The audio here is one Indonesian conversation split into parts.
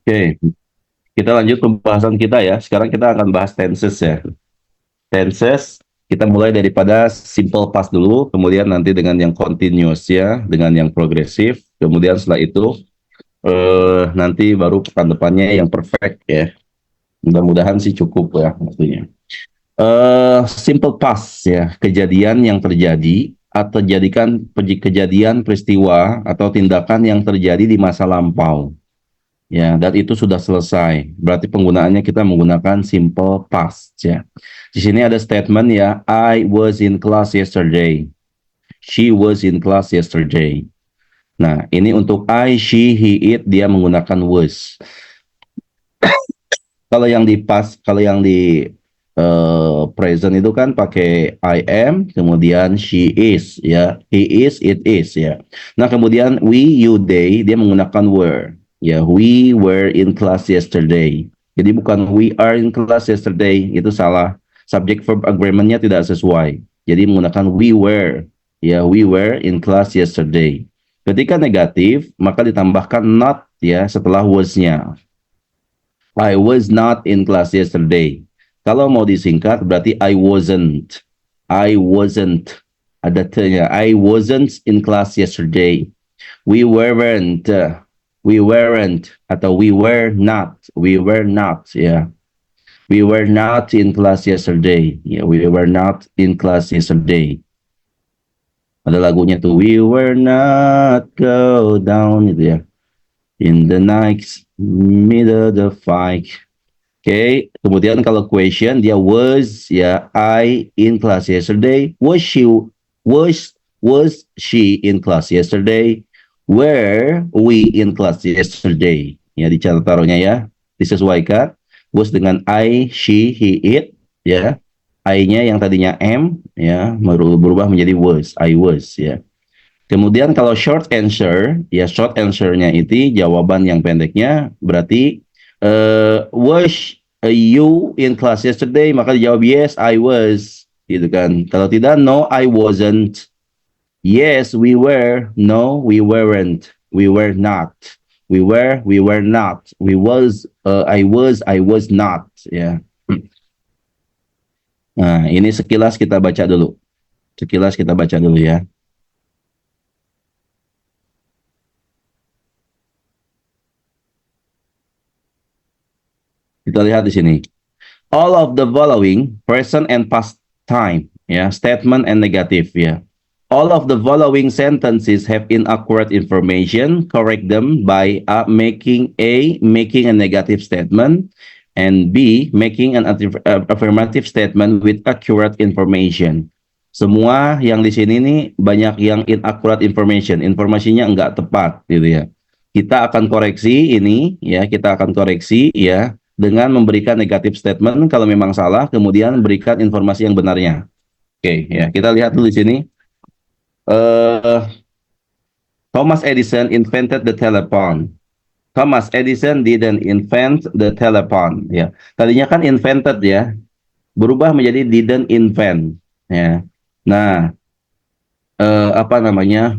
Oke, kita lanjut pembahasan kita ya. Sekarang kita akan bahas tenses ya. Tenses, kita mulai daripada simple past dulu, kemudian nanti dengan yang continuous ya, dengan yang progresif, kemudian setelah itu nanti baru pekan depannya yang perfect ya. Mudah-mudahan sih cukup ya maksudnya. Simple past ya, kejadian yang terjadi atau jadikan kejadian peristiwa atau tindakan yang terjadi di masa lampau. Ya, dan itu sudah selesai. Berarti penggunaannya kita menggunakan simple past ya. Di sini ada statement ya, I was in class yesterday. She was in class yesterday. Nah, ini untuk I, she, he, it dia menggunakan was. Kalau yang di present itu kan pakai I am, kemudian she is ya, he is, it is ya. Nah, kemudian we, you, they dia menggunakan were. Ya, we were in class yesterday. Jadi bukan we are in class yesterday, itu salah. Subject verb agreementnya tidak sesuai. Jadi menggunakan we were. Ya, we were in class yesterday. Ketika negatif, maka ditambahkan not ya setelah was-nya. I was not in class yesterday. Kalau mau disingkat berarti I wasn't. I wasn't. Ada T-nya. I wasn't in class yesterday. We weren't. We weren't. Atau we were not. We were not. Ya. We were not in class yesterday. Ya, we were not in class yesterday. Ada lagunya tuh. We were not go down itu ya. In the night middle of the fight. Oke, kemudian kalau question dia was ya I in class yesterday. Was she in class yesterday? Were we in class yesterday? Ya dicatat taruhnya ya. Disesuaikan. Was dengan I, she, he, it ya. I-nya yang tadinya am ya berubah menjadi was. I was ya. Kemudian kalau short answer, ya short answer-nya itu jawaban yang pendeknya berarti was you in class yesterday? Maka dijawab yes, I was, gitu kan. Kalau tidak, no, I wasn't. Yes, we were. No, we weren't. We were not. We were not. I was not. Ya. Nah, ini sekilas kita baca dulu. Sekilas kita baca dulu ya. Kita lihat di sini. All of the following present and past time ya statement and negative ya all of the following sentences have inaccurate information. Correct them by making a negative statement, and B making an affirmative statement with accurate information. Semua yang di sini nih banyak yang inaccurate information, informasinya enggak tepat gitu ya. Kita akan koreksi ini ya, kita akan koreksi ya dengan memberikan negatif statement kalau memang salah, kemudian berikan informasi yang benarnya. Oke, ya kita lihat dulu di sini. Uh, Thomas Edison invented the telephone. Thomas Edison didn't invent the telephone. Ya, tadinya kan invented ya, berubah menjadi didn't invent. Ya, nah apa namanya?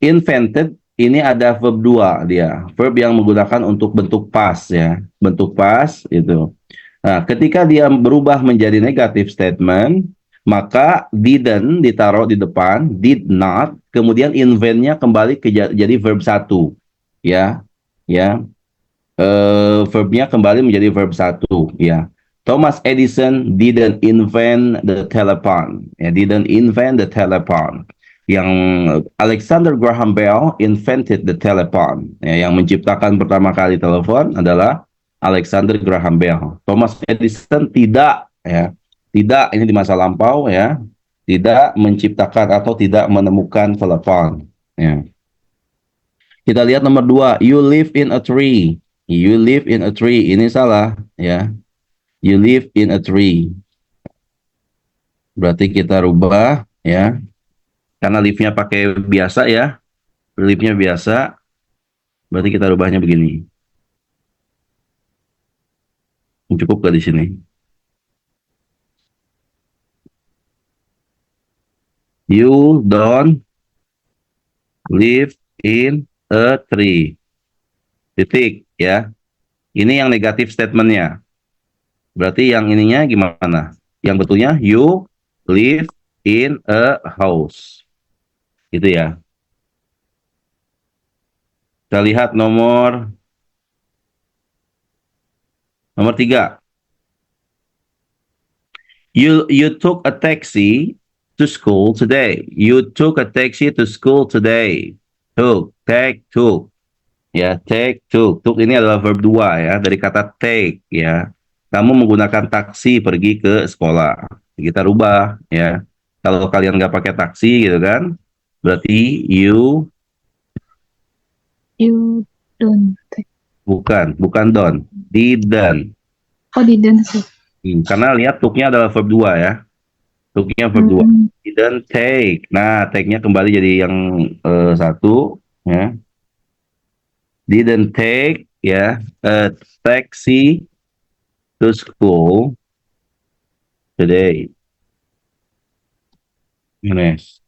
Invented ini ada verb 2 dia, verb yang menggunakan untuk bentuk past ya, bentuk past itu. Nah, ketika dia berubah menjadi negative statement, maka didn't ditaruh di depan, did not, kemudian invent-nya kembali ke jadi verb satu. Ya, ya. Verbnya kembali menjadi verb satu. Ya. Thomas Edison didn't invent the telephone. Ya, didn't invent the telephone. Yang Alexander Graham Bell invented the telephone. Ya, yang menciptakan pertama kali telepon adalah Alexander Graham Bell. Thomas Edison tidak ya, tidak ini di masa lampau ya, tidak menciptakan atau tidak menemukan telepon. Ya. Kita lihat nomor 2, you live in a tree. You live in a tree. Ini salah ya. You live in a tree. Berarti kita rubah ya. Karena live-nya pakai biasa ya. Live-nya biasa. Berarti kita rubahnya begini. Cukup gak di sini? You don't live in a tree. Titik ya. Ini yang negatif statementnya. Berarti yang ininya gimana? Yang betulnya you live in a house. Gitu ya. Kita lihat nomor 3. You took a taxi to school today. You took a taxi to school today. Took. Ya, take, took. Took ini adalah verb 2 ya, dari kata take ya. Kamu menggunakan taksi pergi ke sekolah. Kita rubah ya. Kalau kalian nggak pakai taksi gitu kan, berarti you You don't take. bukan don't, didn't. Oh, didn't sih. Karena lihat took-nya adalah verb 2 ya. Took-nya verb 2. Didn't take. Nah, take-nya kembali jadi yang satu ya. Didn't take ya a taxi to school today. Ines.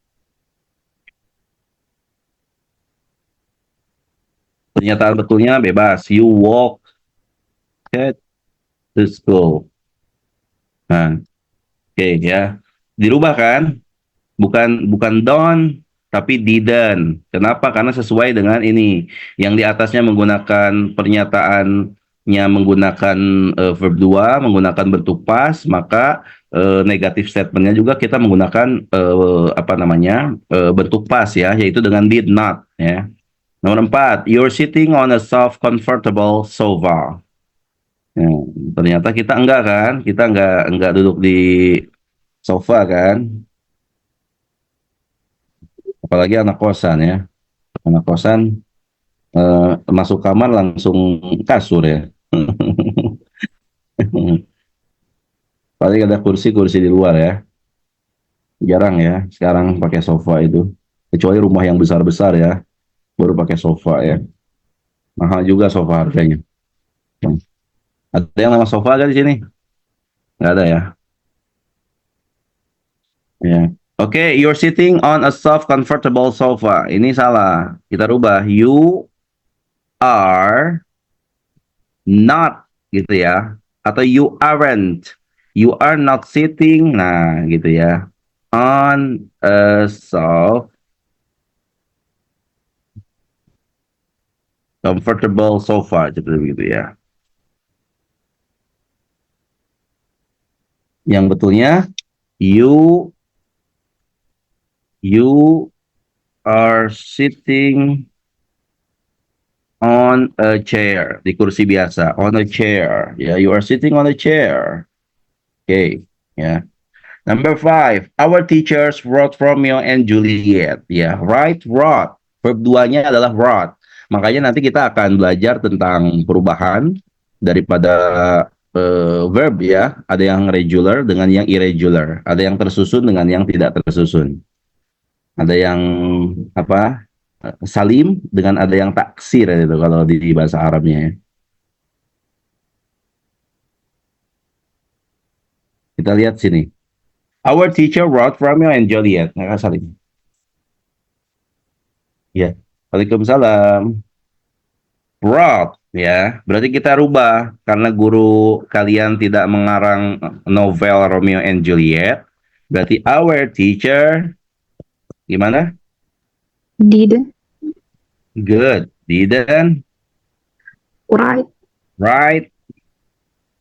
Pernyataan betulnya bebas. You walk to school. Nah, oke ya. Dirubah kan? Bukan don't, tapi didn't. Kenapa? Karena sesuai dengan ini. Yang di atasnya menggunakan pernyataannya menggunakan verb 2, menggunakan bentuk past, maka negatif statementnya juga kita menggunakan bentuk past ya, yaitu dengan did not ya. Nomor 4, you're sitting on a soft, comfortable sofa. Ya, ternyata kita enggak kan? Kita enggak duduk di sofa kan? Apalagi anak kosan ya. Anak kosan masuk kamar langsung kasur ya. Paling ada kursi-kursi di luar ya. Jarang ya sekarang pakai sofa itu. Kecuali rumah yang besar-besar ya, baru pakai sofa ya. Mahal juga sofa harganya. Ada yang nama sofa ada di sini? Nggak ada ya? Ya. Oke, you're sitting on a soft, comfortable sofa. Ini salah. Kita rubah. You are not, gitu ya. Atau you aren't. You are not sitting. Nah, gitu ya. On a soft, comfortable sofa. Seperti begitu ya. Yang betulnya, you you are sitting on a chair, di kursi biasa, on a chair. Ya, you are sitting on a chair. Oke, ya. Number 5, our teachers wrote Romeo and Juliet. Ya, wrote. Verb 2-nya adalah wrote. Makanya nanti kita akan belajar tentang perubahan daripada verb ya. Ada yang regular dengan yang irregular. Ada yang tersusun dengan yang tidak tersusun. Ada yang apa? Salim dengan ada yang taksir itu kalau di bahasa Arabnya ya. Kita lihat sini. Our teacher wrote Romeo and Juliet. Nah, salim. Ya. Waalaikumsalam. Wrote ya. Berarti kita rubah karena guru kalian tidak mengarang novel Romeo and Juliet. Berarti our teacher gimana? Didn't. Good. Didn't Right. write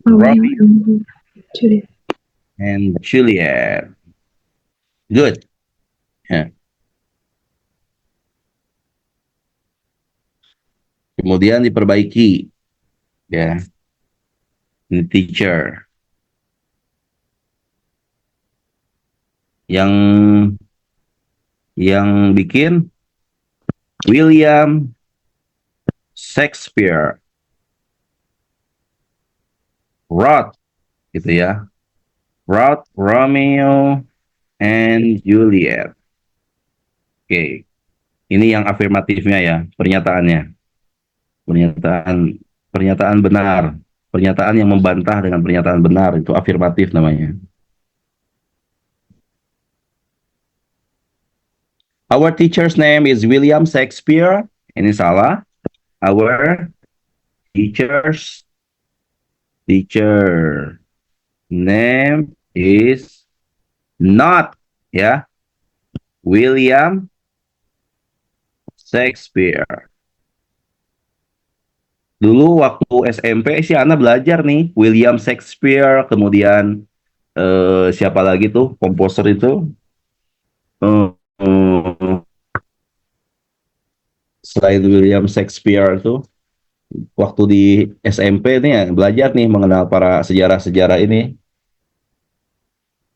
Romeo Romeo and Juliet. and Juliet. Good. Ya. Kemudian diperbaiki ya. Ini teacher yang bikin William Shakespeare wrote gitu ya. Wrote Romeo and Juliet. Oke. Ini yang afirmatifnya ya, pernyataannya. Pernyataan benar. Pernyataan yang membantah dengan pernyataan benar itu afirmatif namanya. Our teacher's name is William Shakespeare. Ini salah. Our teacher's Teacher name is not, ya, William Shakespeare. Dulu waktu SMP sih Ana belajar nih William Shakespeare, kemudian siapa lagi tuh komposer itu? Eh, eh, selain William Shakespeare tuh waktu di SMP nih ya, belajar nih mengenal para sejarah-sejarah ini.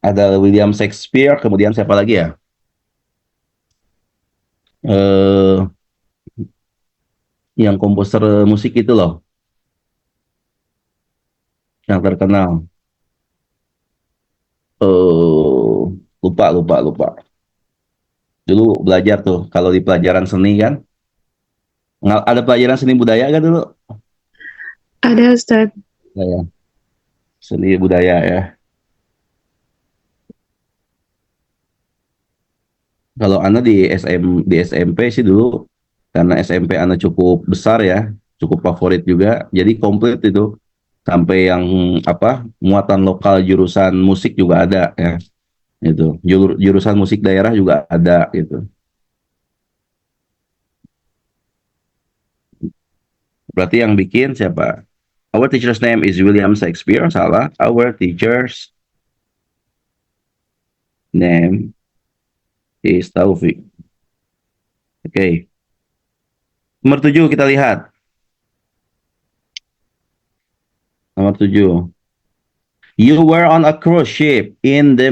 Ada William Shakespeare, kemudian siapa lagi ya? Eh yang komposer musik itu loh, yang terkenal. Lupa, lupa, lupa. Dulu belajar tuh, kalau di pelajaran seni kan, ada pelajaran seni budaya kan dulu? Ada Ustaz. Ya, seni budaya ya. Kalau Ana di di SMP sih dulu, karena SMP Ana cukup besar ya, cukup favorit juga, jadi komplit itu. Sampai yang apa, muatan lokal jurusan musik juga ada ya. Itu jurusan musik daerah juga ada gitu. Berarti yang bikin siapa? Our teacher's name is William Shakespeare, salah. Our teacher's name is Taufik. Oke. Nomor 7 kita lihat. Nomor 7. You were on a cruise ship in the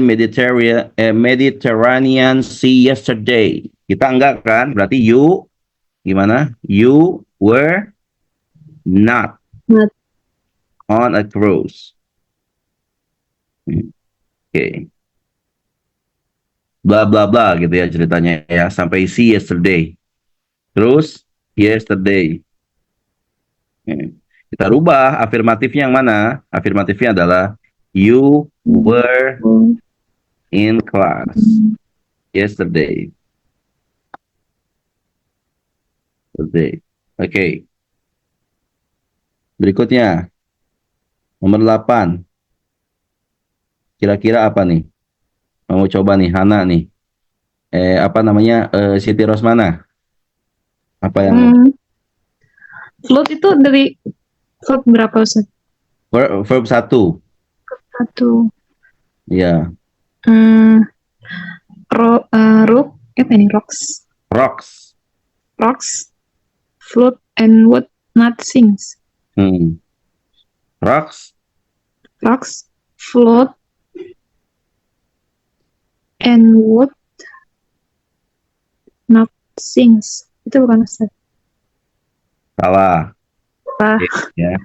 Mediterranean Sea yesterday. Kita enggak kan? Berarti you gimana? You were not Not. on a cruise. Oke. Bla bla bla gitu ya ceritanya ya. Sampai see yesterday. Terus yesterday. Kita rubah afirmatifnya yang mana? Afirmatifnya adalah you were in class yesterday. Yesterday. Oke. Berikutnya nomor 8. Kira-kira apa nih? Mau coba nih Hana nih. Apa namanya? Siti Rosmana. Apa yang Float itu dari verb berapa Ustaz? verb 1. Satu. Ya, Rook, apa ini? Rocks. rocks. Rocks, float, and what not sings. Rocks, Rocks, float, and what not sings. Itu bukan Ustaz. salah. Ah. Ya.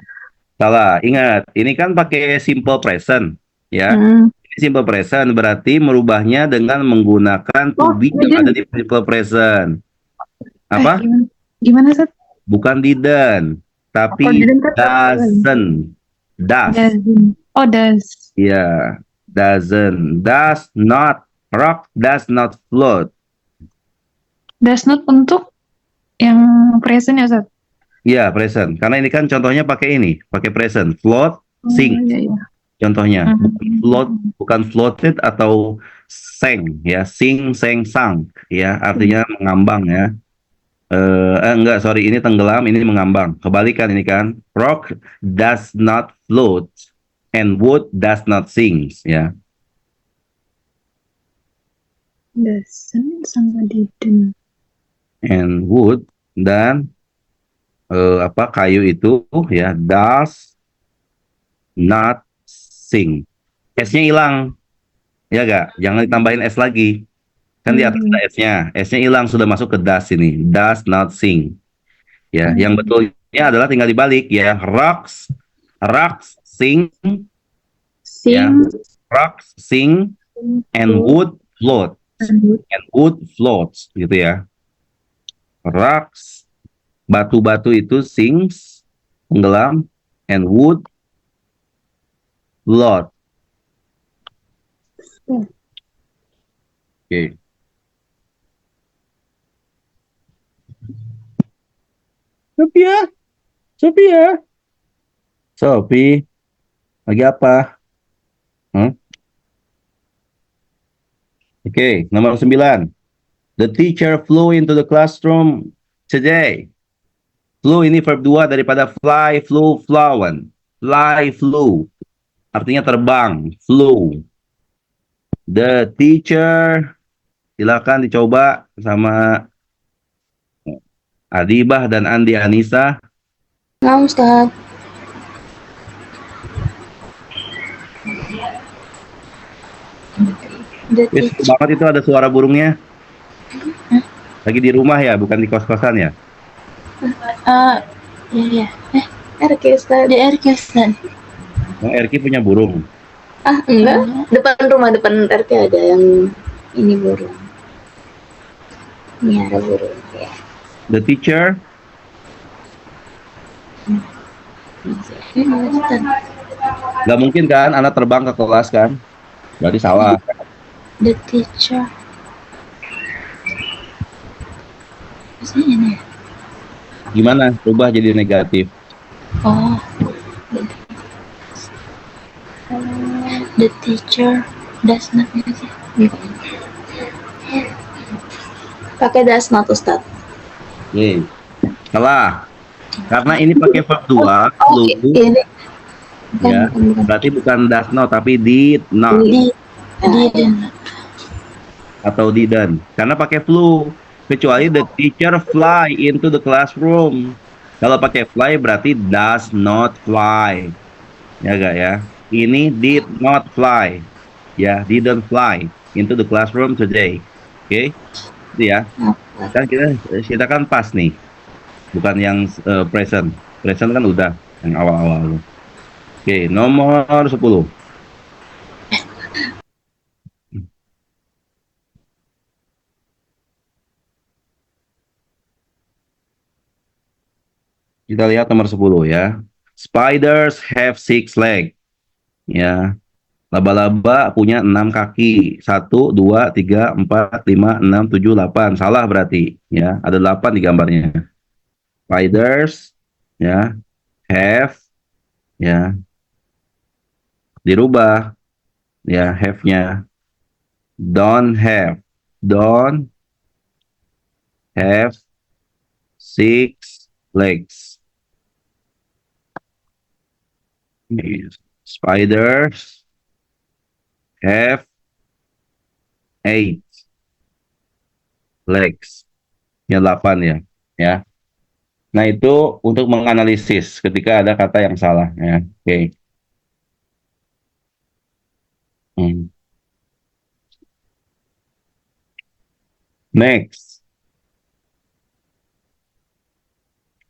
Salah. Ingat, ini kan pakai simple present, ya. Ini simple present berarti merubahnya dengan menggunakan to be yang ada di simple present. Apa? Gimana Ustaz? Bukan didn't, tapi doesn't. Does. Oh, does. Ya, doesn't. Does not. Rock does not float. Does not untuk yang present ya Ustaz? Iya, present. Karena ini kan contohnya pakai ini, pakai present. Float, sing. Iya. Contohnya, float, bukan floated atau sang, ya. Sing, sang, sang, ya. Artinya mengambang, ya. Enggak, sorry. Ini tenggelam, ini mengambang. Kebalikan ini kan. Rock does not float and wood does not sing, ya. Doesn't sama didn't. And wood dan kayu itu ya does not sing. S-nya hilang. Ya gak? Jangan ditambahin S lagi. Kan di atas ada S-nya. S-nya hilang, sudah masuk ke does ini. Does not sing. Ya, yang betulnya adalah tinggal dibalik ya. Rocks, rocks sing, ya. Rocks sing and wood float. And wood floats gitu ya. Rocks, batu-batu itu sings, tenggelam, and wood float. Oke. Sophia. Sophie. Lagi apa? Hmm? Oke, nomor 9. The teacher flew into the classroom today. Flew ini verb 2 daripada fly, flew, flown. Fly, flew. Artinya terbang. Flew. The teacher, silakan dicoba sama Adibah dan Andi Anissa. Nah, Ustaz. The Wis, teacher. banget itu ada suara burungnya. Lagi di rumah ya, bukan di kos-kosan ya. Ya. RK Ustaz. Di RK Ustaz. Oh, Erki punya burung. Enggak. Depan rumah, depan RK ada yang ini burung. Ini ada burung. Ya. The teacher, Ustaz. nggak mungkin kan anak terbang ke kelas kan? Berarti salah. The teacher. Ini. Gimana? Rubah jadi negatif. Oh. The teacher does not. Pakai does not, Ustaz. Oke. Salah. Karena ini pakai verb 2, Oh, flew, ini. ya. Berarti bukan does not, tapi did not Didn't. atau didn't. Karena pakai flew. Kecuali the teacher fly into the classroom. Kalau pakai fly berarti does not fly. Ya gak ya? Ini did not fly. Ya, didn't fly into the classroom today. Oke? Itu ya. Kan kita kan pas nih. Bukan yang present. Present kan udah yang awal-awal. Oke, nomor 10. Kita lihat nomor 10 ya. Spiders have 6 legs. Ya. Laba-laba punya 6 kaki. 1, 2, 3, 4, 5, 6, 7, 8. Salah berarti. Ya, ada 8 di gambarnya. Spiders ya have ya dirubah ya have-nya don't have 6 legs. Spiders have 8 legs. Ya 8 ya. Ya. Nah, itu untuk menganalisis ketika ada kata yang salah ya. Oke. Next.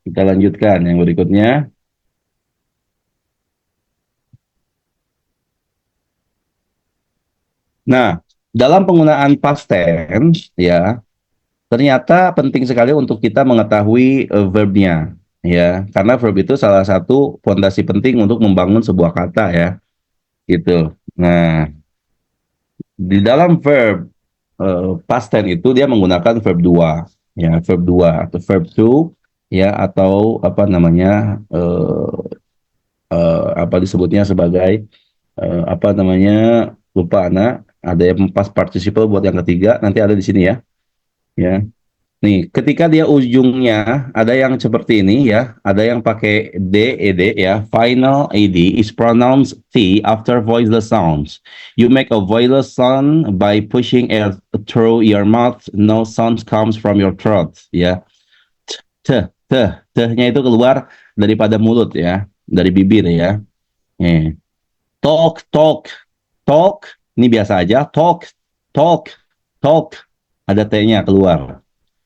Kita lanjutkan yang berikutnya. Nah, dalam penggunaan past tense ya, ternyata penting sekali untuk kita mengetahui verbnya ya, karena verb itu salah satu fondasi penting untuk membangun sebuah kata ya, gitu. Nah, di dalam verb past tense itu dia menggunakan verb 2 ya, verb 2 atau verb to ya, atau apa namanya apa disebutnya sebagai apa namanya, lupa anak, ada yang past participle buat yang ketiga, nanti ada di sini ya. Ya. Nih, ketika dia ujungnya ada yang seperti ini ya, ada yang pakai d, ed ya. Final ed is pronounced t after voiceless sounds. You make a voiceless sound by pushing air through your mouth. No sound comes from your throat ya. T-nya itu keluar daripada mulut ya, dari bibir ya. Talk, talk, talk. Ini biasa aja. Talk, talk, talk. Ada T-nya keluar.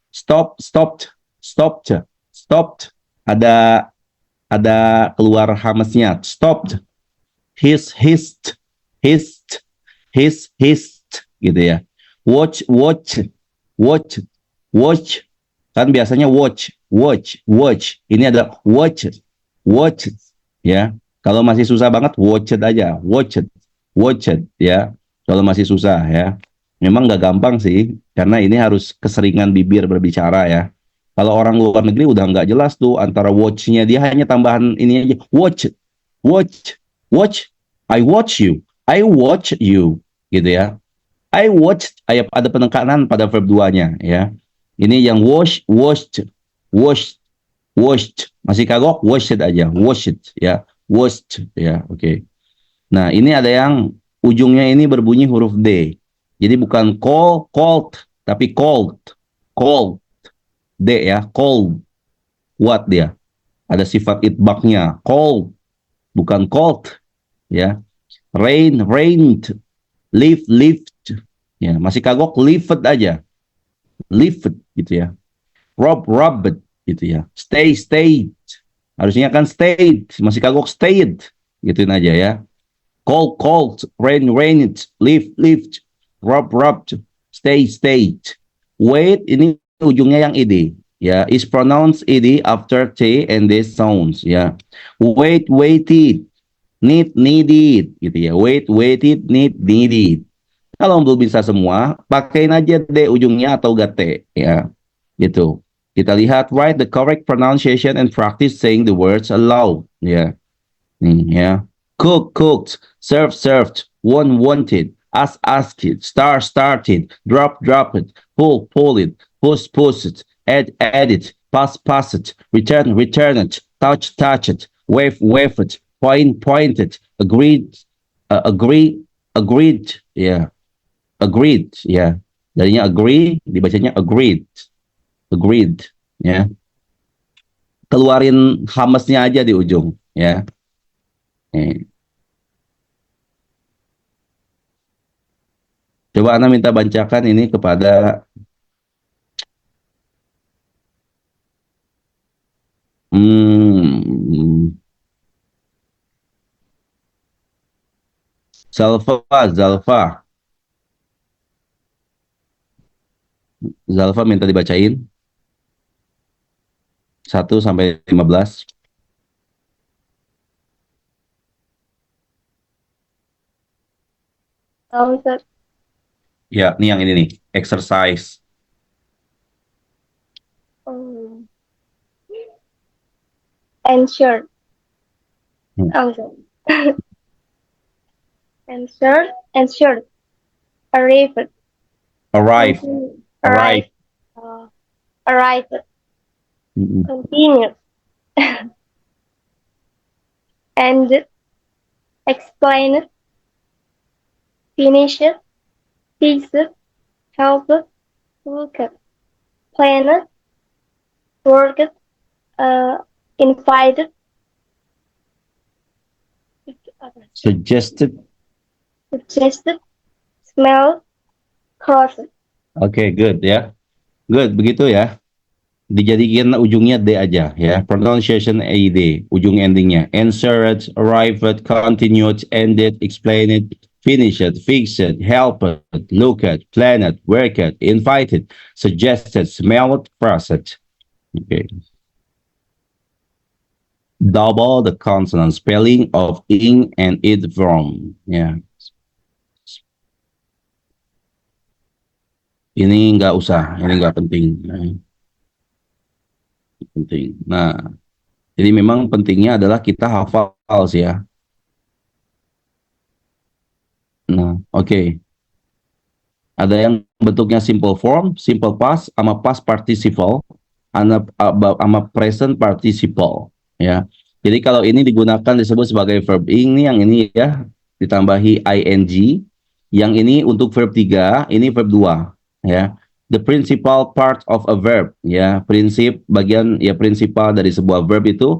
Stop, stopped, stopped, stopped. Ada keluar hamesnya. Stopped. Hissed, hissed, gitu ya. Watch, watch, watch, watch. Kan biasanya watch, watch, watch. Ini ada watch, watch, ya. Kalau masih susah banget, watch it aja, watch it, ya. Kalau masih susah ya. Memang nggak gampang sih, karena ini harus keseringan bibir berbicara ya. Kalau orang luar negeri udah nggak jelas tuh antara watch-nya, dia hanya tambahan ini aja, watch, watch, watch, I watch you. I watch you. Gitu ya. I watched, ada penekanan pada verb 2-nya ya. Ini yang washed, masih kagok, washed aja, washed ya, washed ya, oke. Nah, ini ada yang ujungnya ini berbunyi huruf D. Jadi bukan called, tapi cold, D ya, cold. What dia? Ada sifat itbaknya, cold, bukan cold ya. Rained, lift ya, masih kagok lifted aja, lifted gitu ya. Rubbed gitu ya. Stayed. Harusnya kan stayed, masih kagok stayed. Gituin aja ya. Cold, rained, lift, rubbed, stayed. Wait, ini ujungnya yang ed ya, is pronounced ed after t and d sounds ya. Waited, needed gitu ya. Waited, needed. Kalau belum bisa semua, pakein aja d ujungnya atau gak t ya. Gitu. Kita lihat, write the correct pronunciation and practice saying the words aloud. Ya. Nih ya. Cooked, served, wanted, asked, started, dropped, pulled, pushed, added, passed, returned, touched, waved, pointed, agreed, ya. Agreed, ya. Darinya agree, dibacanya agreed ya. Keluarin hamesnya aja di ujung ya. Coba Ana minta bacakan ini kepada Zalfa minta dibacain 1 sampai 15. Oh, Ustaz. Ya, ini yang ini nih, exercise. Ensure. Hmm. Oh, Ustaz. Ensure. Arrive. Arrive. Arrive. Arrive. Continue. And explain it. Finish it. Fix it. Help it. Look it. Plan it. Work it. Invite it. Suggested. Smell it. Cross it. Oke, good ya. Good, begitu ya. Dijadikan ujungnya D aja ya. Pronunciation AD, ujung endingnya. Answer it, arrive it, continue it, end it, explain it, finish it, fix it, help it, look at, plan it, work it, invite it, suggest it, smell it, cross it. Okay. Double the consonant spelling of ing and it from. Ya. Ini nggak usah, ini nggak penting. Penting. Nah, jadi memang pentingnya adalah kita hafal sih ya. Nah, oke. Ada yang bentuknya simple form, simple past, sama past participle, sama present participle. Ya. Jadi kalau ini digunakan disebut sebagai verb ing, yang ini ya ditambahi ing, yang ini untuk verb 3, ini verb 2. Ya, the principal part of a verb, ya, prinsip bagian ya prinsipal dari sebuah verb itu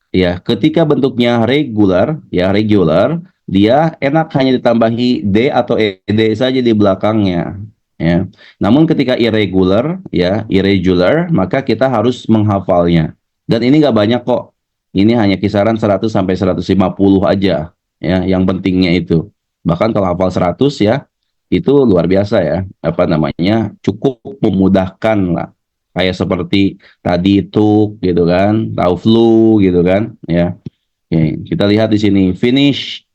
ya ketika bentuknya regular, ya regular, dia enak hanya ditambahi d atau ed saja di belakangnya, ya. Namun ketika irregular, ya irregular, maka kita harus menghafalnya. Dan ini nggak banyak kok. Ini hanya kisaran 100 sampai 150 aja, ya, yang pentingnya itu. Bahkan kalau hafal 100 ya itu luar biasa ya, apa namanya, cukup memudahkan lah, kayak seperti tadi itu gitu kan, tahu flu gitu kan ya. Oke, kita lihat di sini, finishing,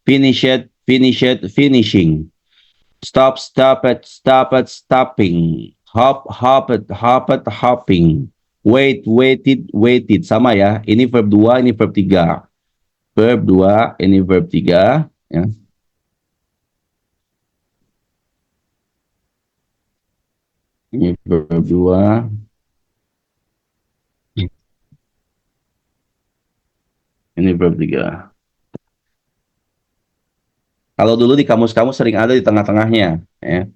stop it, stopping, hopping, waited, sama ya, ini verb 2, ini verb 3, verb 2, ini verb 3, Ya. Ini verb 2. Ini verb 3. Kalau dulu di kamus-kamus sering ada di tengah-tengahnya. Ya.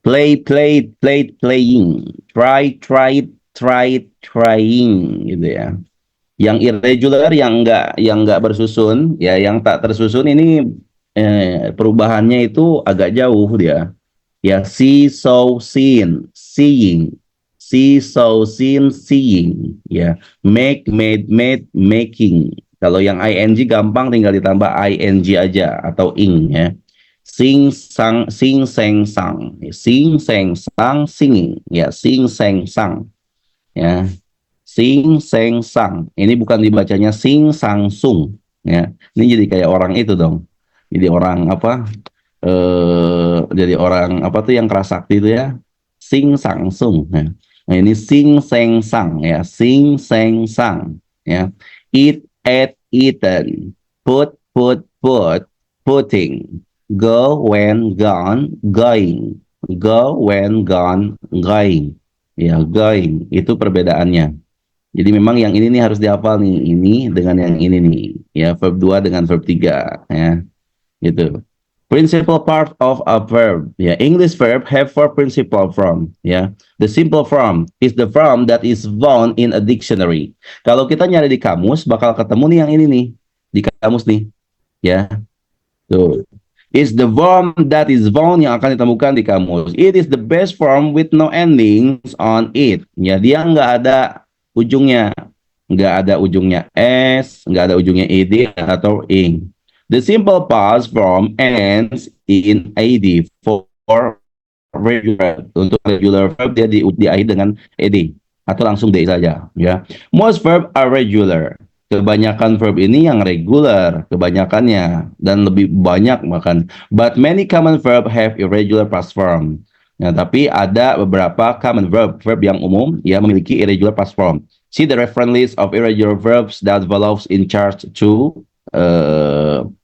Play, played, played, playing. Try, tried, tried, trying. Gitu ya. Yang irregular, yang nggak bersusun, ya yang tak tersusun ini perubahannya itu agak jauh dia. Ya, see, saw, seen, seeing. See, saw, seen, seeing. Ya, make, made, made, making. Kalau yang ing gampang tinggal ditambah ing aja atau ing ya. Sing, sang, sing, sang, sang. Sing, sang, sang, singing. Ya, sing, sang, sang. Ya, sing, sang, sang. Ini bukan dibacanya sing, sang, sung. Ya, ini jadi kayak orang itu dong. Jadi orang apa? Jadi orang apa tuh yang kerasakti itu ya, sing sang sung ya. Nah ini sing seng sang ya, sing seng sang ya, eat ate eaten, put putting, go when gone going, go when gone going ya, going itu perbedaannya. Jadi memang yang ini nih harus dihafal nih, ini dengan yang ini nih ya, verb 2 dengan verb 3 ya gitu. Principal part of a verb. Yeah, English verb have four principal form. Yeah, the simple form is the form that is found in a dictionary. Kalau kita nyari di kamus, bakal ketemu nih yang ini nih di kamus nih. Ya, tuh. Is the form that is found yang akan ditemukan di kamus. It is the best form with no endings on it. Ya, dia nggak ada ujungnya, nggak ada ujungnya ed atau ing. The simple past form ends in ed for regular. Untuk regular verb dia diakhiri dengan ed atau langsung d saja. Ya, most verb are regular. Kebanyakan verb ini yang regular, kebanyakannya dan lebih banyak bahkan. But many common verb have irregular past form. Nah, tapi ada beberapa common verb yang umum yang memiliki irregular past form. See the reference list of irregular verbs that follows in chart 2. 7.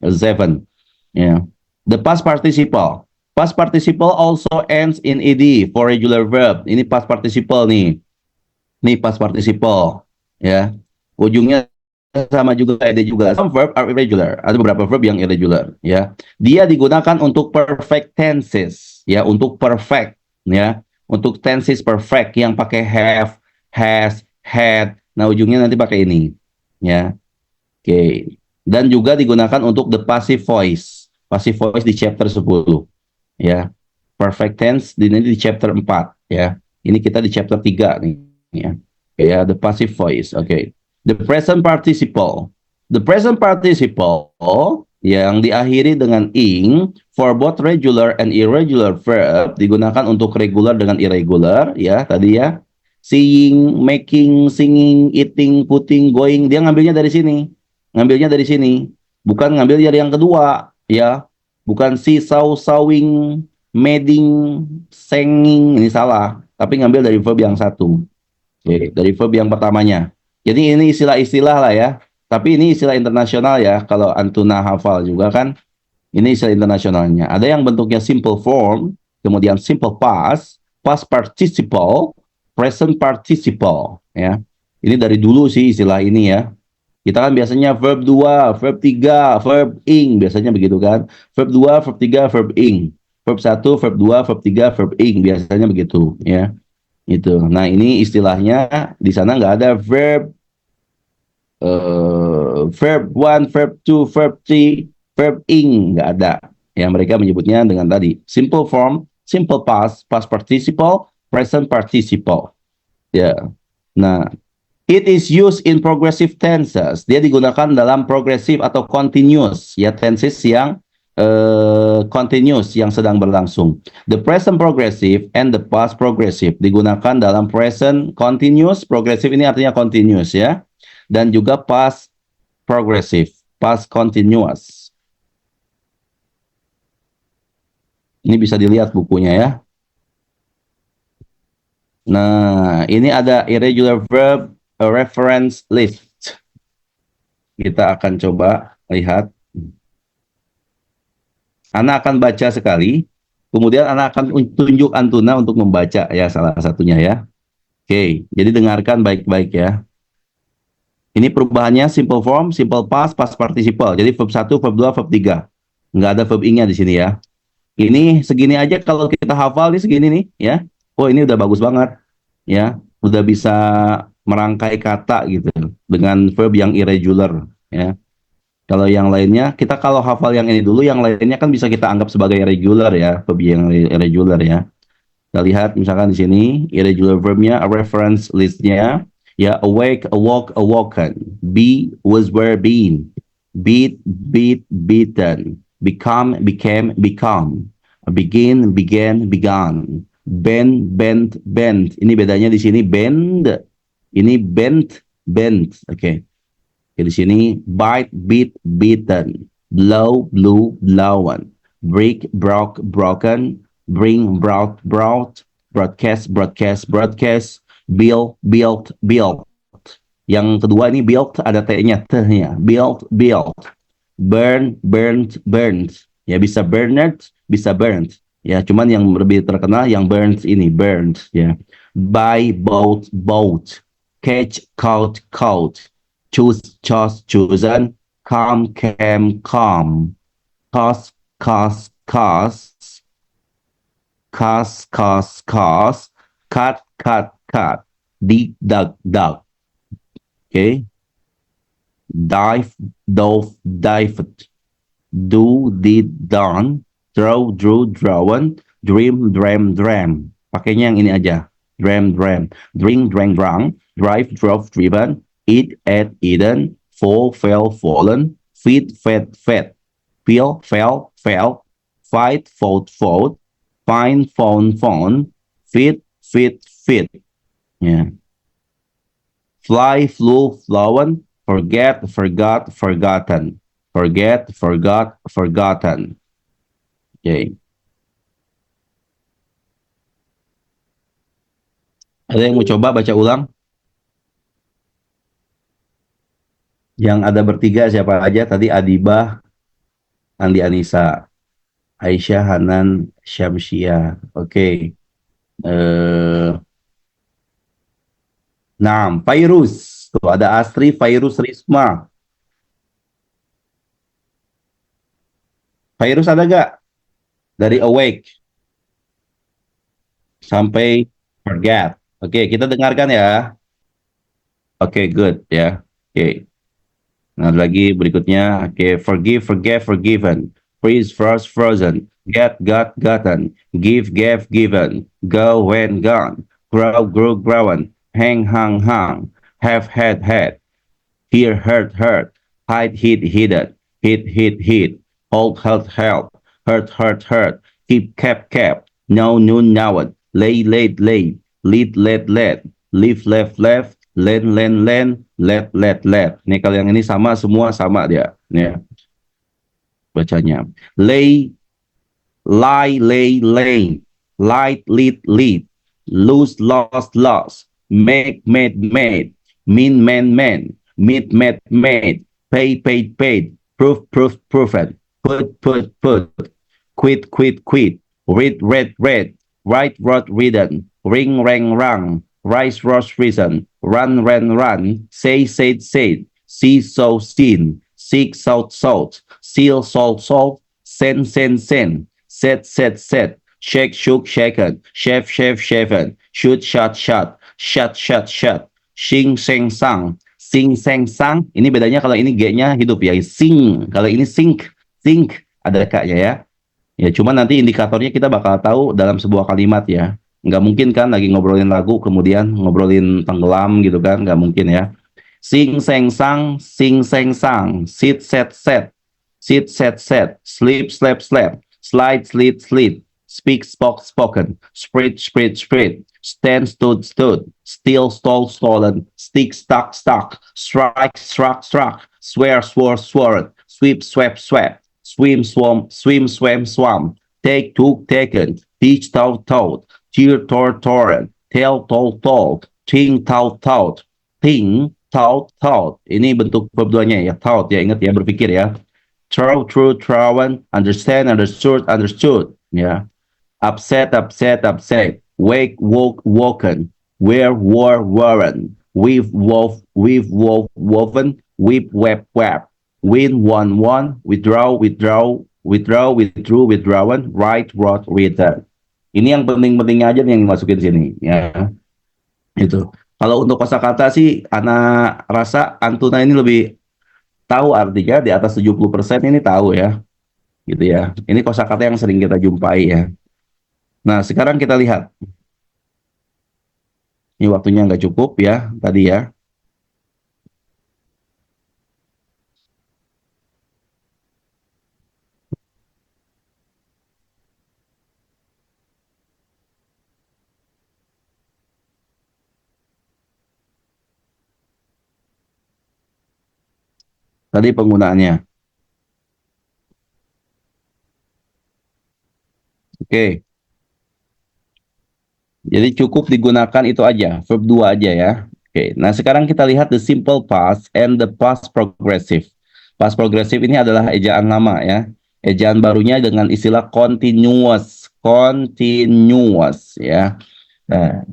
Yeah. The past participle. Past participle also ends in ed for regular verb. Ini past participle nih. Ini past participle. Ya. Ujungnya sama juga ed juga. Some verb are irregular. Ada beberapa verb yang irregular. Ya. Dia digunakan untuk perfect tenses. Ya, untuk perfect. Ya. Untuk tenses perfect yang pakai have, has, had. Nah, ujungnya nanti pakai ini. Ya. Oke. Dan juga digunakan untuk the passive voice. Passive voice di chapter 10. Ya. Perfect tense di chapter 4 ya. Ini kita di chapter 3 nih ya. Ya, the passive voice. Oke. The present participle. The present participle yang diakhiri dengan ing for both regular and irregular verb digunakan untuk regular dengan irregular ya, tadi ya. Seeing, making, singing, eating, putting, going, dia ngambilnya dari sini. Bukan ngambil dari yang kedua ya, bukan see, saw, sawing, making, singing, ini salah, tapi ngambil dari verb yang satu. Oke, dari verb yang pertamanya. Jadi ini istilah-istilah lah ya, tapi ini istilah internasional ya, kalau Antuna hafal juga kan, ini istilah internasionalnya. Ada yang bentuknya simple form, kemudian simple past, past participle, present participle ya. Ini dari dulu sih istilah ini ya. Kita kan biasanya verb 2, verb 3, verb ing, biasanya begitu kan. Verb 2, verb 3, verb ing. Verb 1, verb 2, verb 3, verb ing, biasanya begitu ya. Itu. Nah, ini istilahnya di sana nggak ada verb verb 1, verb 2, verb 3, verb ing, nggak ada. Ya, mereka menyebutnya dengan tadi simple form, simple past, past participle, present participle. Ya. Nah, it is used in progressive tenses. Dia digunakan dalam progressive atau continuous, ya, tenses yang continuous, yang sedang berlangsung. The present progressive and the past progressive digunakan dalam present continuous. Progressive ini artinya continuous ya. Dan juga past progressive, past continuous. Ini bisa dilihat bukunya ya. Nah, ini ada irregular verb a reference list. Kita akan coba lihat. Ana akan baca sekali, kemudian Ana akan tunjuk Antuna untuk membaca ya salah satunya ya. Oke, jadi dengarkan baik-baik ya. Ini perubahannya simple form, simple past, past participle. Jadi verb 1, verb 2, verb 3. Nggak ada verb ing-nya di sini ya. Ini segini aja kalau kita hafal nih segini nih ya. Oh ini udah bagus banget ya. Udah bisa merangkai kata gitu dengan verb yang irregular ya. Kalau yang lainnya, kita kalau hafal yang ini dulu, yang lainnya kan bisa kita anggap sebagai regular ya, verb yang irregular ya. Kita lihat misalkan di sini irregular verbnya, a reference listnya, ya awake, awoke, awoken, be, was, were, been, beat, beat, beaten, become, became, become, begin, began, begun, bend, bent, bent. Ini bedanya di sini bend, ini bent, bent. Oke. Di sini bite, beat, beaten, blow, blew, blown, break, broke, broken, bring, brought, brought, broadcast, broadcast, broadcast, build, built, built. Yang kedua ini built ada t-nya, t-nya, built, built, burn, burnt, burnt. Ya bisa burned, bisa burnt. Ya cuman yang lebih terkenal yang burnt ini, burnt. Ya buy, bought, bought, catch, caught, caught. Choose, chose, chosen, come, came, come, cost, cost, cost, cost, cut, cut, cut, dig, dug, dug. Okay. Dive, dove, dived, do, did, done, draw, drew, drawn, dream, dram, dram. Pakainya yang ini aja. Dram, dram, drink, drank, drunk, drive, drove, driven, eat, ate, eaten, fall, fell, fallen, feed, fed, fed, feel, fell, fell, fight, fought, fought, find, found, found, fit, fit, fit. Yeah. Fly, flew, flown, forget, forgot, forgotten, forget, forgot, forgotten. Okay. Ada yang mau coba baca ulang? Yang ada bertiga siapa aja? Tadi Adibah, Andi Anissa, Aisyah, Hanan, Syamsia. Oke. Nah, Fairuz. Tuh ada Astri, Fairuz, Risma. Fairuz ada gak? Dari awake sampai forget. Oke, kita dengarkan ya. Oke, good ya. Oke. Nah, lagi berikutnya. Oke, forgive, forget, forgiven. Freeze, frost, frozen. Get, got, gotten. Give, gave, given. Go, went, gone. Grow, grew, grown. Hang, hung, hung. Have, had. Hear, heard. Hide, hid, hidden. Hid. Hold, held. Hurt. Keep, kept. Know, known. Lay, laid. Lead, led. Live, left. Lend, let. Nih kalau yang ini sama, semua sama dia. Ya. Bacanya. Lay, lie, lay. Light, lead. Lose, lost. Make, made. Mean, man. Meet, met. Pay, paid. Proof, proven. Put. Quit. Read, read. Write, wrote, written. Ring, rang. Rise, risen. Run, ran. Say, said. See, saw, seen. Seek, sought. Seal, salt. Send. Set. Shake, shook, shaken. Chef, shaven. Shoot, shut. Shut. Sing, sang. Sing, sang. Ini bedanya kalau ini G-nya hidup ya. Sing. Kalau ini think. Ada K-nya ya. Ya, cuman nanti indikatornya kita bakal tahu dalam sebuah kalimat ya. Nggak mungkin kan lagi ngobrolin lagu kemudian ngobrolin tenggelam gitu kan, nggak mungkin ya. Sing sang, sit set, sleep slap, slide slid, speak spoken, spread, stand stood, steal stole, stick stuck, strike struck, swear swore, sweep swept, swim swam, take took taken, teach taught, tear torrent, tell told, think thought, think thought. Ini bentuk verb duanya ya, thought ya, ingat ya, berpikir ya. Throw, through, thrown, understand, understood, understood. Ya. Upset, upset, upset. Wake, woke, woken. Wear, wore, worn. Weave, wove, woven. Weep, web, web. Win, won, won. Withdraw, withdraw, withdraw, withdrew, withdrawn. Write, wrote, written. Ini yang penting-pentingnya aja nih yang dimasukin sini. Ya, itu. Kalau untuk kosakata sih, anak rasa Antuna ini lebih tahu artinya di atas 70% ini tahu ya. Gitu ya. Ini kosakata yang sering kita jumpai ya. Nah, sekarang kita lihat. Ini waktunya nggak cukup ya, tadi ya. Tadi penggunaannya. Oke. Jadi cukup digunakan itu aja, verb 2 aja ya. Oke. Nah, sekarang kita lihat the simple past and the past progressive. Past progressive ini adalah ejaan lama ya. Ejaan barunya dengan istilah continuous, continuous ya. Nah,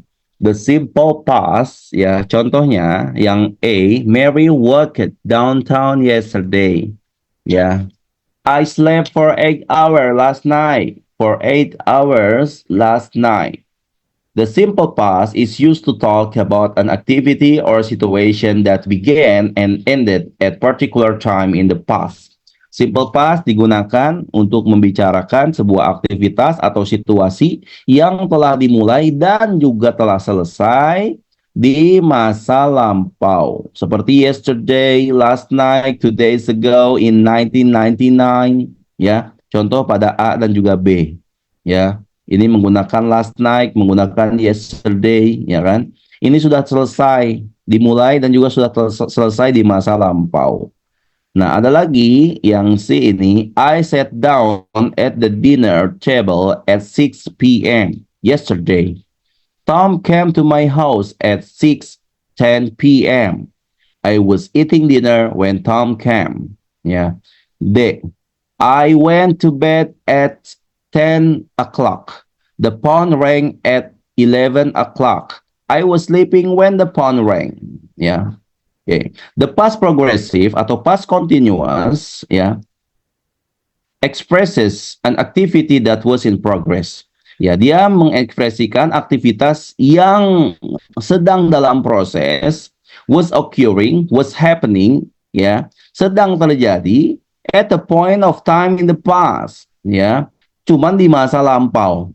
the simple past ya, contohnya yang A, Mary worked downtown yesterday. Ya. I slept for 8 hours last night. For 8 hours last night. The simple past is used to talk about an activity or situation that began and ended at particular time in the past. Simple past digunakan untuk membicarakan sebuah aktivitas atau situasi yang telah dimulai dan juga telah selesai di masa lampau. Seperti yesterday, last night, 2 days ago, in 1999. Ya, contoh pada A dan juga B. Ya, ini menggunakan last night, menggunakan yesterday, ya kan? Ini sudah selesai, dimulai dan juga sudah selesai di masa lampau. Nah, ada lagi yang C ini, I sat down at the dinner table at 6 p.m. yesterday. Tom came to my house at 6:10 p.m. I was eating dinner when Tom came. Ya. D. I went to bed at 10 o'clock. The phone rang at 11 o'clock. I was sleeping when the phone rang. Ya. Okay. The past progressive atau past continuous ya expresses an activity that was in progress. Ya, dia mengekspresikan aktivitas yang sedang dalam proses, was occurring, was happening, ya, sedang terjadi at a point of time in the past, ya, cuman di masa lampau.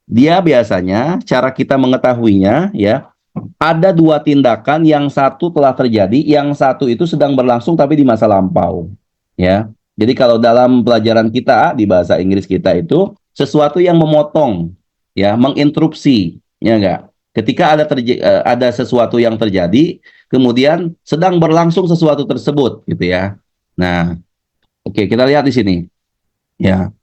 Dia biasanya cara kita mengetahuinya, ya, ada dua tindakan, yang satu telah terjadi, yang satu itu sedang berlangsung tapi di masa lampau. Ya, jadi kalau dalam pelajaran kita di bahasa Inggris kita itu sesuatu yang memotong, ya, menginterupsi, ya enggak. Ketika ada sesuatu yang terjadi, kemudian sedang berlangsung sesuatu tersebut, gitu ya. Nah, oke, kita lihat di sini, ya.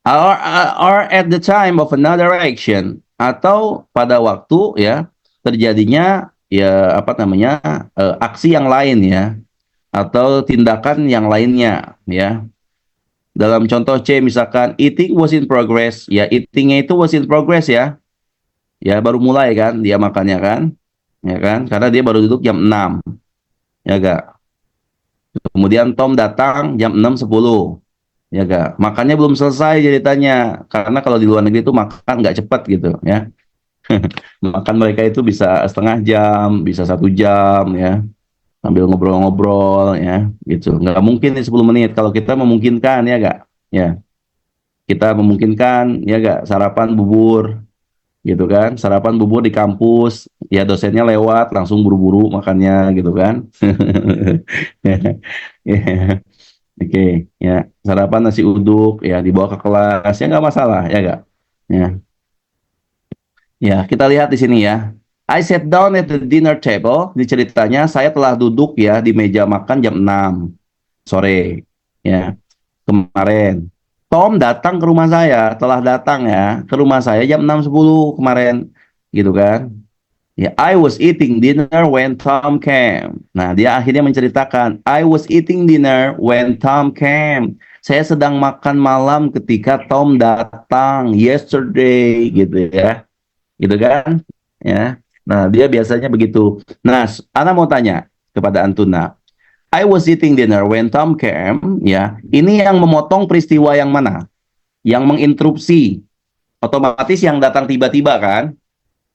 Or at the time of another action, atau pada waktu ya terjadinya ya apa namanya aksi yang lain ya, atau tindakan yang lainnya ya. Dalam contoh C misalkan eating was in progress, ya eatingnya itu was in progress ya. Ya baru mulai kan dia makannya kan. Ya kan? Karena dia baru duduk jam 6. Ya enggak. Kemudian Tom datang jam 6:10. Ya enggak. Makannya belum selesai ceritanya. Karena kalau di luar negeri itu makan nggak cepat gitu ya. Makan mereka itu bisa setengah jam, bisa 1 jam ya, sambil ngobrol-ngobrol ya, gitu. Nggak mungkin nih 10 menit. Kalau kita memungkinkan ya nggak, ya kita memungkinkan ya nggak, sarapan bubur, gitu kan, sarapan bubur di kampus, ya dosennya lewat langsung buru-buru makannya gitu kan. Oke, ya sarapan nasi uduk ya dibawa ke kelas ya nggak masalah ya nggak, ya. Ya, kita lihat di sini ya. I sat down at the dinner table. Di ceritanya saya telah duduk ya di meja makan jam 6 sore. Ya, kemarin. Tom datang ke rumah saya, telah datang ya ke rumah saya jam 6:10 kemarin. Gitu kan. Ya, I was eating dinner when Tom came. Nah, dia akhirnya menceritakan, I was eating dinner when Tom came. Saya sedang makan malam ketika Tom datang yesterday, gitu ya. Gitu kan? Ya. Nah, dia biasanya begitu. Nah, Ana mau tanya kepada Antuna. I was eating dinner when Tom came, ya. Ini yang memotong peristiwa yang mana? Yang menginterupsi. Otomatis yang datang tiba-tiba kan?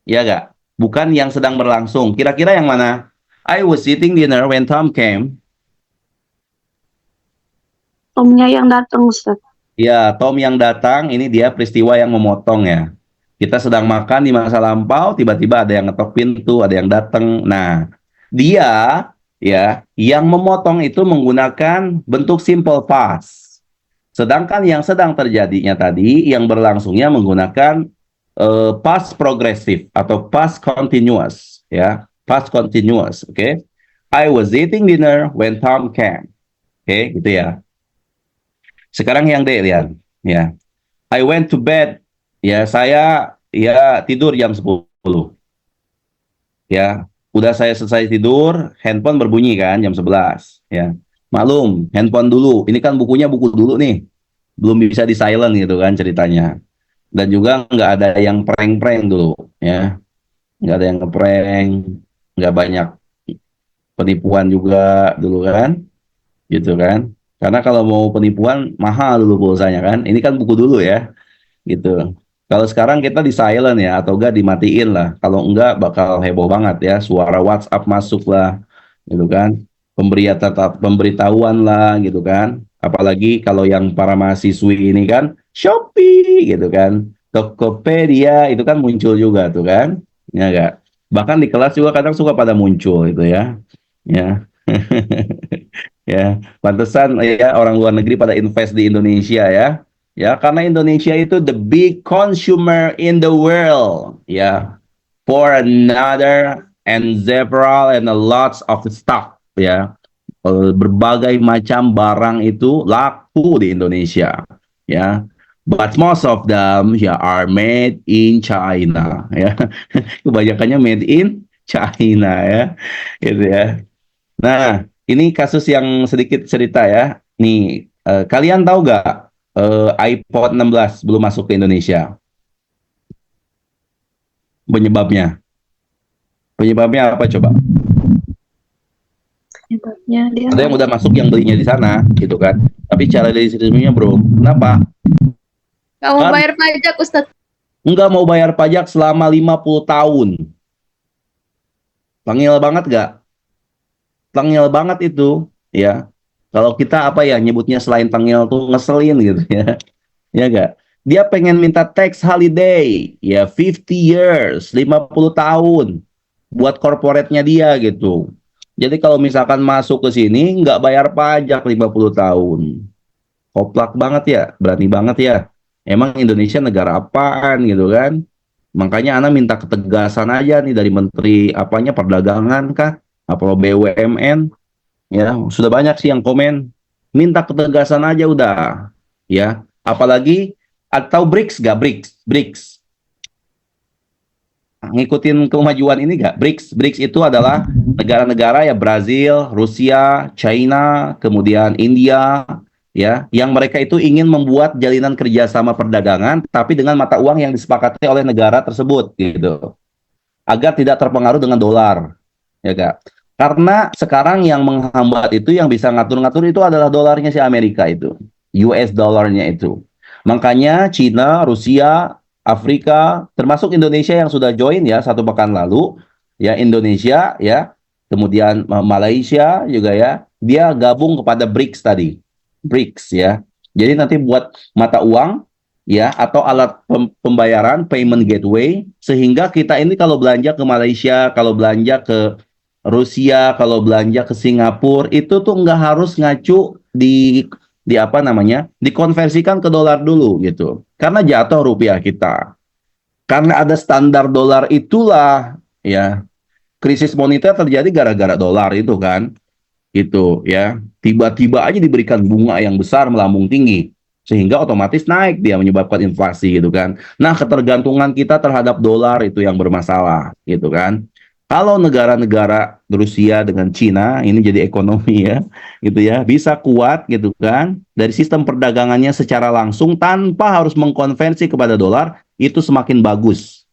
Ya gak? Bukan yang sedang berlangsung. Kira-kira yang mana? I was eating dinner when Tom came. Tomnya yang datang, Ustaz. Ya, Tom yang datang, ini dia peristiwa yang memotong ya. Kita sedang makan di masa lampau, tiba-tiba ada yang ngetok pintu, ada yang datang. Nah, dia ya yang memotong itu menggunakan bentuk simple past. Sedangkan yang sedang terjadinya tadi, yang berlangsungnya menggunakan past progressive atau past continuous, ya, past continuous, oke. I was eating dinner when Tom came, oke, gitu ya. Sekarang yang D lihat, ya. I went to bed, ya saya ya tidur jam 10, ya. Udah saya selesai tidur, handphone berbunyi kan jam 11, ya. Maklum, handphone dulu. Ini kan bukunya buku dulu nih, belum bisa di silent gitu kan ceritanya. Dan juga nggak ada yang prank-prank dulu, ya. Nggak ada yang ngeprank, nggak banyak penipuan juga dulu kan, gitu kan. Karena kalau mau penipuan mahal dulu pulsanya kan. Ini kan buku dulu ya, gitu. Kalau sekarang kita di silent ya, atau enggak dimatiin lah. Kalau enggak bakal heboh banget ya. Suara WhatsApp masuk lah, gitu kan. Pemberitahuan lah, gitu kan. Apalagi kalau yang para mahasiswi ini kan, Shopee, gitu kan. Tokopedia, itu kan muncul juga tuh kan. Ya enggak. Bahkan di kelas juga kadang suka pada muncul itu ya. Ya. Ya, pantesan ya orang luar negeri pada invest di Indonesia ya. Ya, karena Indonesia itu the big consumer in the world, ya. For another and several and a lots of stuff, ya. Berbagai macam barang itu laku di Indonesia, ya. But most of them ya are made in China, ya. Kebanyakannya made in China ya. Gitu ya. Nah, ini kasus yang sedikit cerita ya. Nih, kalian tahu nggak iPhone 16 belum masuk ke Indonesia? Penyebabnya? Penyebabnya apa coba? Penyebabnya dia Ada yang udah masuk yang belinya di sana, gitu kan? Tapi cara distribusinya bro, kenapa? Nggak mau Kan- bayar pajak, Ustadz. Nggak mau bayar pajak selama 50 tahun. Tangil banget nggak? Tangil banget itu, ya. Kalau kita apa ya nyebutnya selain tangil tuh ngeselin gitu ya. Ya enggak? Dia pengen minta tax holiday, ya 50 years, 50 tahun buat corporate-nya dia gitu. Jadi kalau misalkan masuk ke sini nggak bayar pajak 50 tahun. Koplak banget ya, berani banget ya. Emang Indonesia negara apaan gitu kan? Makanya Ana minta ketegasan aja nih dari Menteri apanya perdagangan kah? Apa BUMN? Ya, sudah banyak sih yang komen. Minta ketegasan aja udah. Ya, apalagi atau BRICS gak? BRICS. Ngikutin kemajuan ini gak? BRICS itu adalah negara-negara ya Brazil, Rusia, China, kemudian India, ya, yang mereka itu ingin membuat jalinan kerjasama perdagangan, tapi dengan mata uang yang disepakati oleh negara tersebut, gitu, agar tidak terpengaruh dengan dolar, ya kak. Karena sekarang yang menghambat itu, yang bisa ngatur-ngatur itu adalah dolarnya si Amerika itu, US dollarnya itu. Makanya Cina, Rusia, Afrika, termasuk Indonesia yang sudah join ya 1 pekan lalu, ya Indonesia, ya, kemudian Malaysia juga ya, dia gabung kepada BRICS tadi, BRICS ya. Jadi nanti buat mata uang ya atau alat pembayaran payment gateway sehingga kita ini kalau belanja ke Malaysia, kalau belanja ke Rusia, kalau belanja ke Singapura itu tuh nggak harus ngacu di apa namanya dikonversikan ke dolar dulu gitu karena jatuh rupiah kita karena ada standar dolar itulah ya krisis moneter terjadi gara-gara dolar itu kan gitu ya tiba-tiba aja diberikan bunga yang besar melambung tinggi sehingga otomatis naik dia menyebabkan inflasi gitu kan. Nah ketergantungan kita terhadap dolar itu yang bermasalah gitu kan. Kalau negara-negara Rusia dengan Cina ini jadi ekonomi ya, gitu ya, bisa kuat gitu kan dari sistem perdagangannya secara langsung tanpa harus mengkonversi kepada dolar, itu semakin bagus.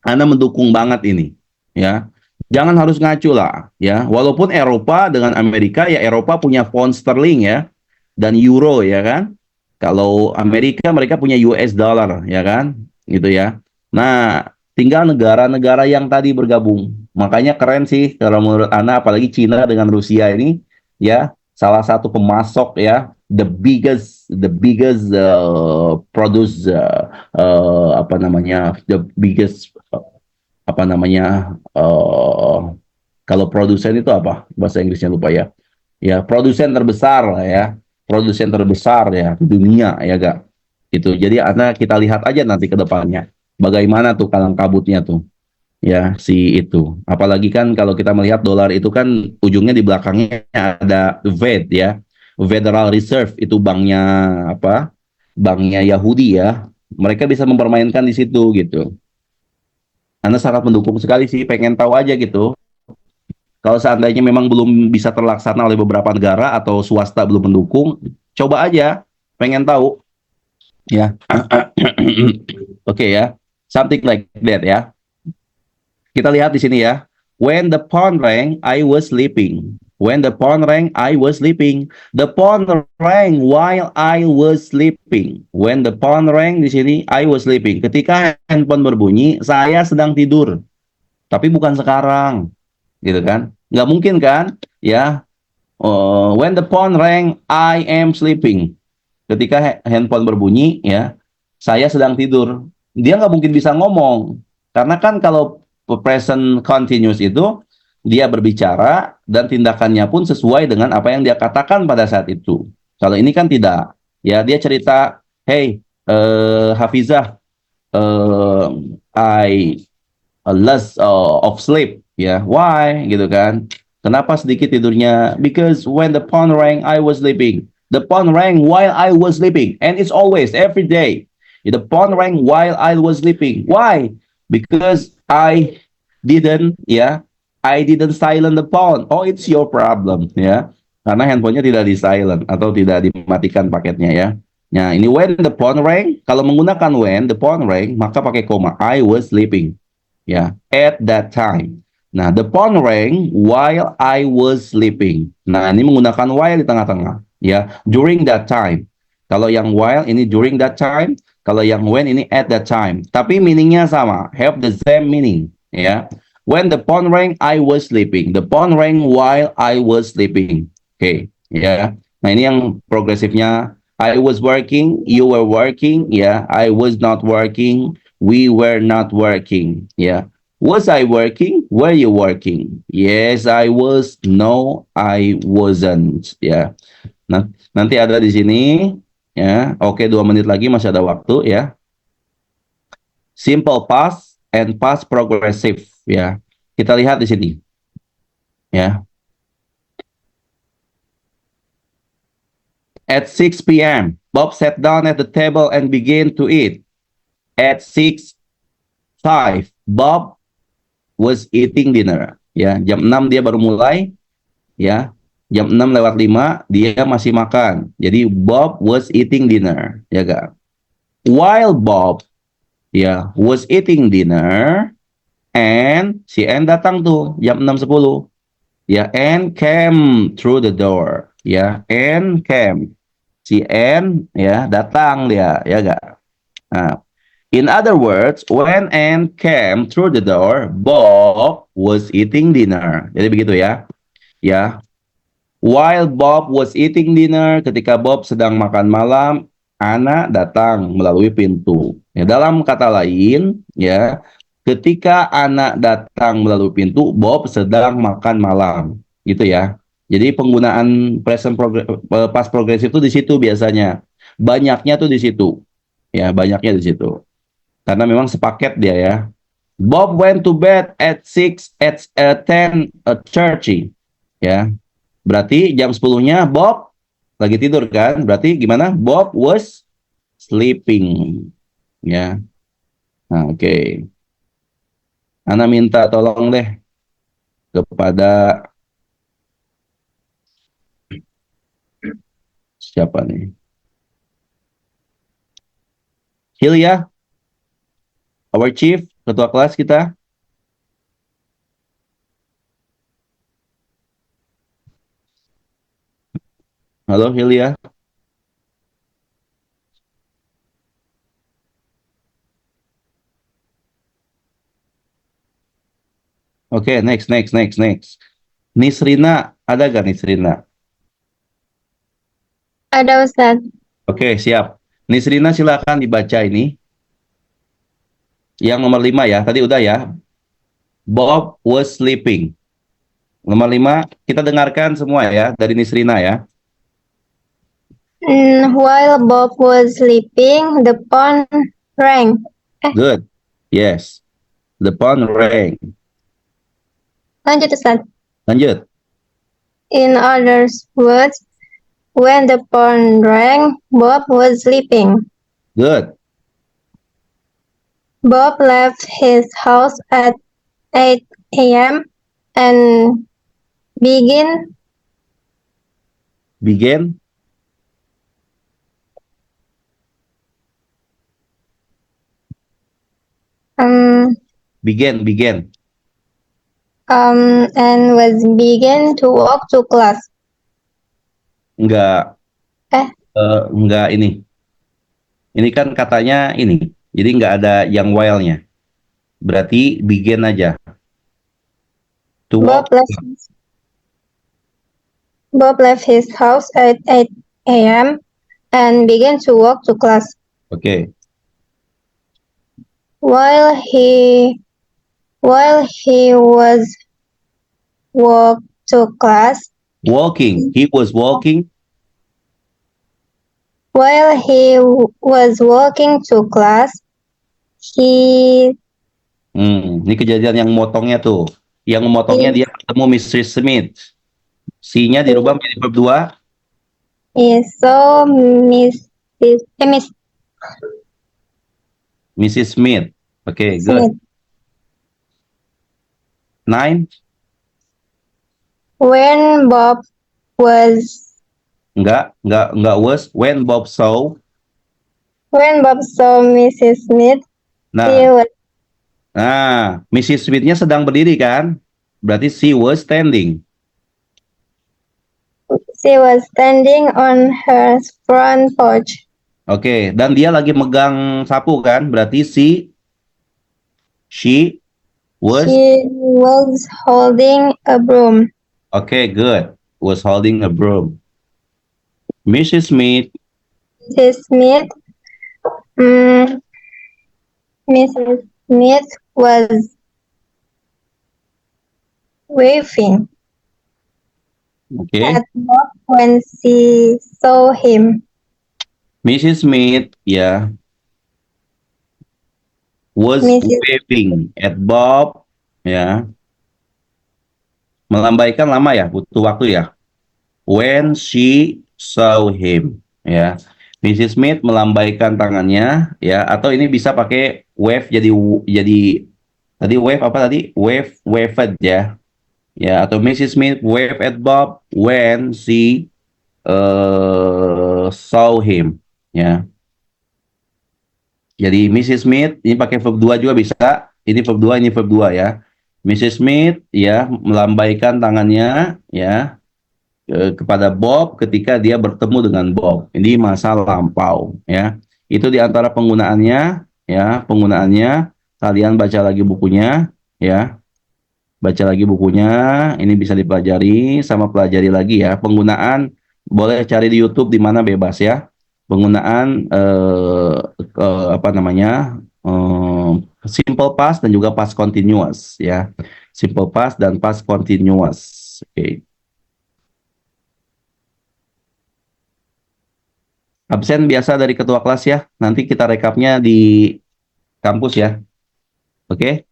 Anda mendukung banget ini, ya. Jangan harus ngacu lah, ya. Walaupun Eropa dengan Amerika, ya Eropa punya pound sterling ya, dan euro ya kan. Kalau Amerika mereka punya US dollar ya kan, gitu ya. Nah, tinggal negara-negara yang tadi bergabung. Makanya keren sih kalau menurut Ana, apalagi Cina dengan Rusia ini, ya salah satu pemasok ya, the biggest produce apa namanya, the biggest apa namanya, kalau produsen itu apa bahasa Inggrisnya lupa ya, ya produsen terbesar lah ya, produsen terbesar ya di dunia ya gak, itu jadi Anda kita lihat aja nanti ke depannya bagaimana tuh kalang kabutnya tuh ya si itu, apalagi kan kalau kita melihat dolar itu kan ujungnya di belakangnya ada Fed ya, Federal Reserve, itu banknya apa, banknya Yahudi ya, mereka bisa mempermainkan di situ gitu. Anda sangat mendukung sekali sih, pengen tahu aja gitu. Kalau seandainya memang belum bisa terlaksana oleh beberapa negara atau swasta belum mendukung, coba aja, pengen tahu ya. Oke ya, something like that ya. Kita lihat di sini ya. When the phone rang, I was sleeping. When the phone rang, I was sleeping. The phone rang while I was sleeping. When the phone rang di sini, I was sleeping. Ketika handphone berbunyi, saya sedang tidur. Tapi bukan sekarang, gitu kan? Nggak mungkin kan? Ya. When the phone rang, I am sleeping. Ketika handphone berbunyi, ya, saya sedang tidur. Dia nggak mungkin bisa ngomong. Karena kan kalau present continuous itu dia berbicara dan tindakannya pun sesuai dengan apa yang dia katakan pada saat itu. Kalau ini kan tidak. Ya, dia cerita, hey, Hafizah, I less of sleep. Ya, why? Gitu kan. Kenapa sedikit tidurnya? Because when the phone rang, I was sleeping. The phone rang while I was sleeping. And it's always, every day. The phone rang while I was sleeping. Why? Because I didn't silent the phone. Oh, it's your problem, ya. Karena handphonenya tidak di silent atau tidak dimatikan paketnya ya. Nah, ini when the phone rang, kalau menggunakan when the phone rang, maka pakai koma. I was sleeping, ya, at that time. Nah, the phone rang while I was sleeping. Nah, ini menggunakan while di tengah-tengah, ya. During that time. Kalau yang while ini during that time. Kalau yang when ini at that time. Tapi meaningnya sama. Have the same meaning. Ya. When the phone rang, I was sleeping. The phone rang while I was sleeping. Oke. Ya. Nah ini yang progresifnya. I was working. You were working. Ya. I was not working. We were not working. Ya. Was I working? Were you working? Yes, I was. No, I wasn't. Ya. Nah, nanti ada di sini. Ya, oke, 2 menit lagi masih ada waktu ya. Simple past and past progressive ya. Kita lihat di sini. Ya. At 6 p.m., Bob sat down at the table and began to eat. At 6:05, Bob was eating dinner. Ya, jam 6 dia baru mulai. Ya. Jam 6:05 dia masih makan. Jadi Bob was eating dinner, ya kan? While Bob was eating dinner, and si Ann datang tuh jam 6:10. Ya, Ann came through the door. Ya, Ann came. Si Ann ya datang dia, ya gak? Nah, in other words, when Ann came through the door, Bob was eating dinner. Jadi begitu ya. Ya. While Bob was eating dinner, ketika Bob sedang makan malam, Anna datang melalui pintu. Ya, dalam kata lain, ya, ketika Anna datang melalui pintu, Bob sedang makan malam, gitu ya. Jadi penggunaan past progressive itu di situ biasanya. Banyaknya tuh di situ. Ya, banyaknya di situ. Karena memang sepaket dia ya. Bob went to bed at 10:30. Ya. Berarti jam 10-nya Bob lagi tidur kan? Berarti gimana? Bob was sleeping. Ya. Nah, oke. Ana minta tolong deh kepada siapa nih? Hilya, our chief, ketua kelas kita. Halo Hilya. Oke, next. Nisrina, ada gak Nisrina? Ada Ustaz. Oke, siap. Nisrina silakan dibaca ini. Yang nomor 5 ya, tadi udah ya. Bob was sleeping. Nomor 5, kita dengarkan semua ya, dari Nisrina ya. While Bob was sleeping, the phone rang. Good. Yes. The phone rang. Lanjut Ustaz. Lanjut. In other words, when the phone rang, Bob was sleeping. Good. Bob left his house at 8 a.m. and began Begin. Begin. and was began to walk to class. Enggak. Eh? Enggak ini. Ini kan katanya ini. Jadi enggak ada yang while-nya. Berarti begin aja. To walk. Bob left his house at 8 a.m. and began to walk to class. Oke. While he was walk to class, Walking. He was walking. while he was walking to class, he Ini kejadian yang motongnya tuh. Yang memotongnya dia ketemu Mrs. Smith. C-nya dirubah menjadi verb 2. saw Mrs. Smith. Oke, good. Smith. 9. When Bob was Enggak was. When Bob saw. Mrs. Smith, Mrs. Smith-nya sedang berdiri kan? Berarti she was standing. she was standing on her front porch. Oke, dan dia lagi megang sapu kan? Berarti she was. She was holding a broom. Oke, good. Was holding a broom. Mrs. Smith. Mrs. Smith was waving Oke. at Bob when she saw him. Mrs. Smith, ya, was Mrs. waving at Bob, ya. Melambaikan lama ya, butuh waktu ya. When she saw him, ya. Mrs. Smith melambaikan tangannya, ya. Atau ini bisa pakai wave jadi tadi wave apa tadi? Waved ya. Ya, atau Mrs. Smith wave at Bob when she saw him, ya. Jadi Mrs. Smith ini pakai verb 2 juga bisa. Ini verb 2, ini verb 2 ya. Mrs. Smith ya melambaikan tangannya ya kepada Bob ketika dia bertemu dengan Bob. Ini masa lampau ya. Itu di antara penggunaannya ya, kalian baca lagi bukunya ya. Baca lagi bukunya, ini bisa dipelajari sama pelajari lagi ya. Penggunaan boleh cari di YouTube di mana bebas ya. Penggunaan simple past dan juga past continuous ya. Simple past dan past continuous. Oke. Absen biasa dari ketua kelas ya. Nanti kita rekapnya di kampus ya. Oke?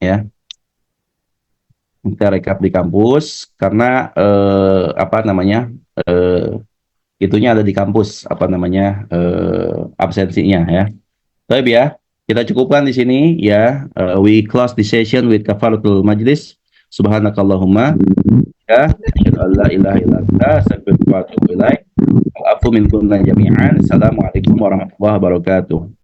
Ya. Kita rekap di kampus karena itunya ada di kampus absensinya ya. Baik ya. Kita cukupkan di sini ya. We close the session with kafaratul majlis. Subhanakallahumma ya asyhadu an la ilaha illa anta astaghfiruka wa atubu ilaik. Wa'afu minkum jami'an. Assalamualaikum warahmatullahi wabarakatuh.